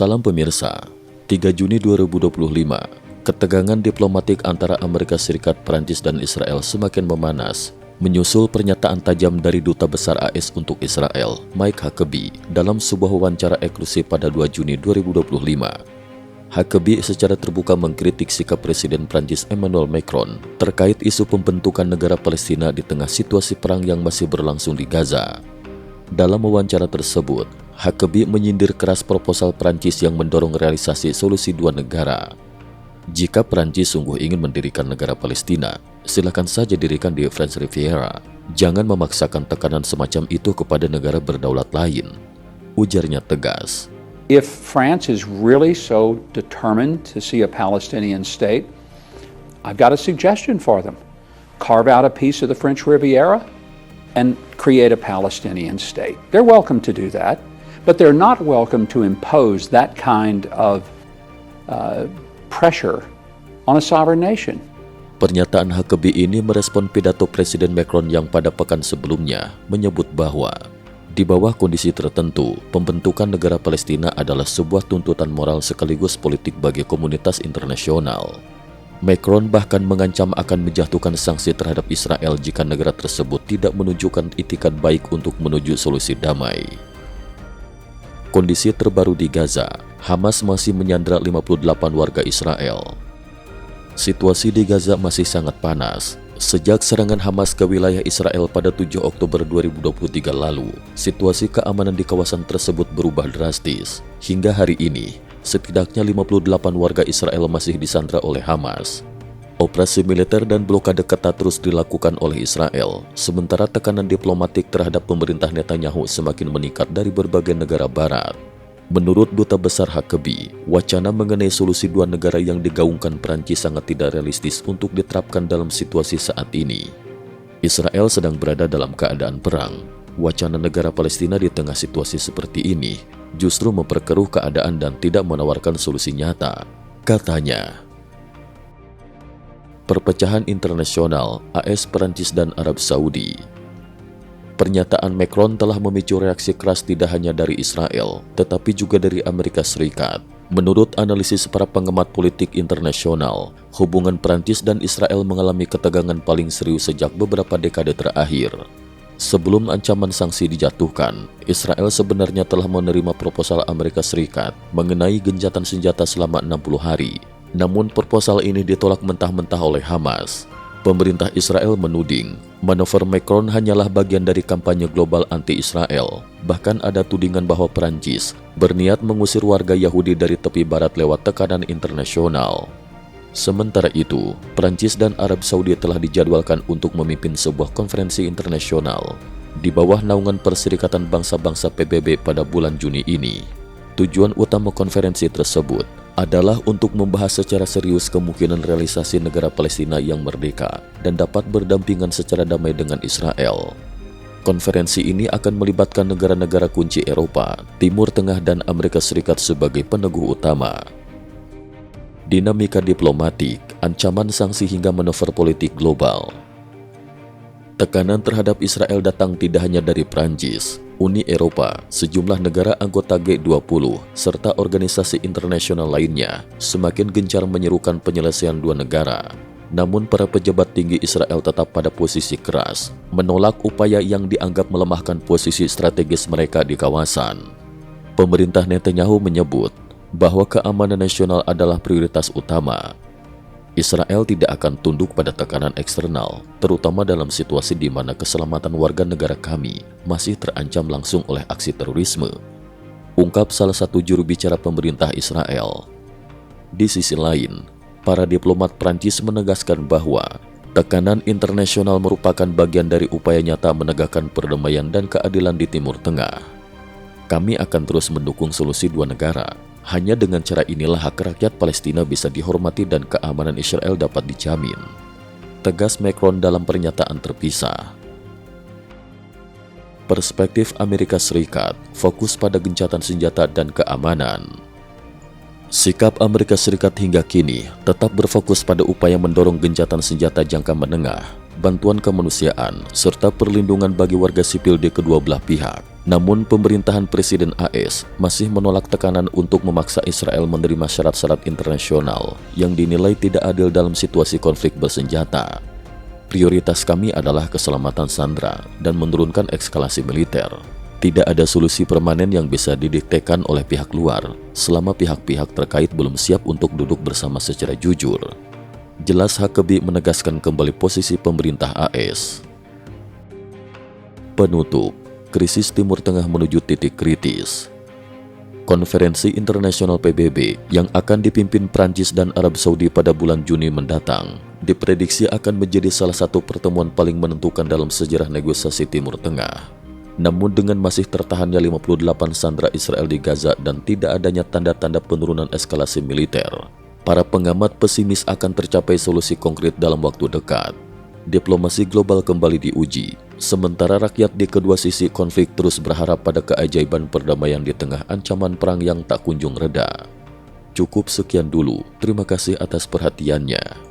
Salam pemirsa, 3 Juni 2025, ketegangan diplomatik antara Amerika Serikat, Prancis, dan Israel semakin memanas, menyusul pernyataan tajam dari Duta Besar AS untuk Israel, Mike Huckabee, dalam sebuah wawancara eksklusif pada 2 Juni 2025. Huckabee secara terbuka mengkritik sikap Presiden Prancis Emmanuel Macron terkait isu pembentukan negara Palestina di tengah situasi perang yang masih berlangsung di Gaza. Dalam wawancara tersebut, Huckabee menyindir keras proposal Prancis yang mendorong realisasi solusi dua negara. Jika Prancis sungguh ingin mendirikan negara Palestina, silakan saja dirikan di French Riviera. Jangan memaksakan tekanan semacam itu kepada negara berdaulat lain, ujarnya tegas. If France is really so determined to see a Palestinian state, I've got a suggestion for them. Carve out a piece of the French Riviera and create a Palestinian state. They're welcome to do that, but they're not welcome to impose that kind of pressure on a sovereign nation. Pernyataan Huckabee ini merespon pidato Presiden Macron yang pada pekan sebelumnya menyebut bahwa di bawah kondisi tertentu, pembentukan negara Palestina adalah sebuah tuntutan moral sekaligus politik bagi komunitas internasional. Macron bahkan mengancam akan menjatuhkan sanksi terhadap Israel jika negara tersebut tidak menunjukkan itikat baik untuk menuju solusi damai. Kondisi terbaru di Gaza, Hamas masih menyandra 58 warga Israel. Situasi di Gaza masih sangat panas. Sejak serangan Hamas ke wilayah Israel pada 7 Oktober 2023 lalu, situasi keamanan di kawasan tersebut berubah drastis. Hingga hari ini, setidaknya 58 warga Israel masih disandra oleh Hamas. Operasi militer dan blokade ketat terus dilakukan oleh Israel, sementara tekanan diplomatik terhadap pemerintah Netanyahu semakin meningkat dari berbagai negara barat. Menurut Duta Besar Huckabee, wacana mengenai solusi dua negara yang digaungkan Prancis sangat tidak realistis untuk diterapkan dalam situasi saat ini. Israel sedang berada dalam keadaan perang. Wacana negara Palestina di tengah situasi seperti ini justru memperkeruh keadaan dan tidak menawarkan solusi nyata, katanya. Perpecahan internasional AS, Prancis, dan Arab Saudi. Pernyataan Macron telah memicu reaksi keras tidak hanya dari Israel, tetapi juga dari Amerika Serikat. Menurut analisis para pengamat politik internasional, hubungan Prancis dan Israel mengalami ketegangan paling serius sejak beberapa dekade terakhir. Sebelum ancaman sanksi dijatuhkan, Israel sebenarnya telah menerima proposal Amerika Serikat mengenai gencatan senjata selama 60 hari. Namun proposal ini ditolak mentah-mentah oleh Hamas. Pemerintah Israel menuding manuver Macron hanyalah bagian dari kampanye global anti-Israel. Bahkan ada tudingan bahwa Prancis berniat mengusir warga Yahudi dari tepi barat lewat tekanan internasional. Sementara itu, Prancis dan Arab Saudi telah dijadwalkan untuk memimpin sebuah konferensi internasional di bawah naungan Perserikatan Bangsa-Bangsa PBB pada bulan Juni ini. Tujuan utama konferensi tersebut adalah untuk membahas secara serius kemungkinan realisasi negara Palestina yang merdeka dan dapat berdampingan secara damai dengan Israel. Konferensi ini akan melibatkan negara-negara kunci Eropa, Timur Tengah, dan Amerika Serikat sebagai peneguh utama. Dinamika diplomatik, ancaman sanksi hingga manuver politik global. Tekanan terhadap Israel datang tidak hanya dari Prancis, Uni Eropa, sejumlah negara anggota G20, serta organisasi internasional lainnya semakin gencar menyerukan penyelesaian dua negara. Namun para pejabat tinggi Israel tetap pada posisi keras, menolak upaya yang dianggap melemahkan posisi strategis mereka di kawasan. Pemerintah Netanyahu menyebut bahwa keamanan nasional adalah prioritas utama. Israel tidak akan tunduk pada tekanan eksternal, terutama dalam situasi di mana keselamatan warga negara kami masih terancam langsung oleh aksi terorisme, ungkap salah satu juru bicara pemerintah Israel. Di sisi lain, para diplomat Prancis menegaskan bahwa tekanan internasional merupakan bagian dari upaya nyata menegakkan perdamaian dan keadilan di Timur Tengah. Kami akan terus mendukung solusi dua negara. Hanya dengan cara inilah hak rakyat Palestina bisa dihormati dan keamanan Israel dapat dijamin, tegas Macron dalam pernyataan terpisah. Perspektif Amerika Serikat fokus pada gencatan senjata dan keamanan. Sikap Amerika Serikat hingga kini tetap berfokus pada upaya mendorong gencatan senjata jangka menengah, bantuan kemanusiaan, serta perlindungan bagi warga sipil di kedua belah pihak. Namun pemerintahan Presiden AS masih menolak tekanan untuk memaksa Israel menerima syarat-syarat internasional yang dinilai tidak adil dalam situasi konflik bersenjata. Prioritas kami adalah keselamatan sandera dan menurunkan eskalasi militer. Tidak ada solusi permanen yang bisa didiktekan oleh pihak luar selama pihak-pihak terkait belum siap untuk duduk bersama secara jujur. Jelas Huckabee menegaskan kembali posisi pemerintah AS. Penutup, krisis Timur Tengah menuju titik kritis. Konferensi internasional PBB yang akan dipimpin Prancis dan Arab Saudi pada bulan Juni mendatang diprediksi akan menjadi salah satu pertemuan paling menentukan dalam sejarah negosiasi Timur Tengah. Namun dengan masih tertahannya 58 sandera Israel di Gaza dan tidak adanya tanda-tanda penurunan eskalasi militer, para pengamat pesimis akan tercapai solusi konkret dalam waktu dekat. Diplomasi global kembali diuji, sementara rakyat di kedua sisi konflik terus berharap pada keajaiban perdamaian di tengah ancaman perang yang tak kunjung reda. Cukup sekian dulu, terima kasih atas perhatiannya.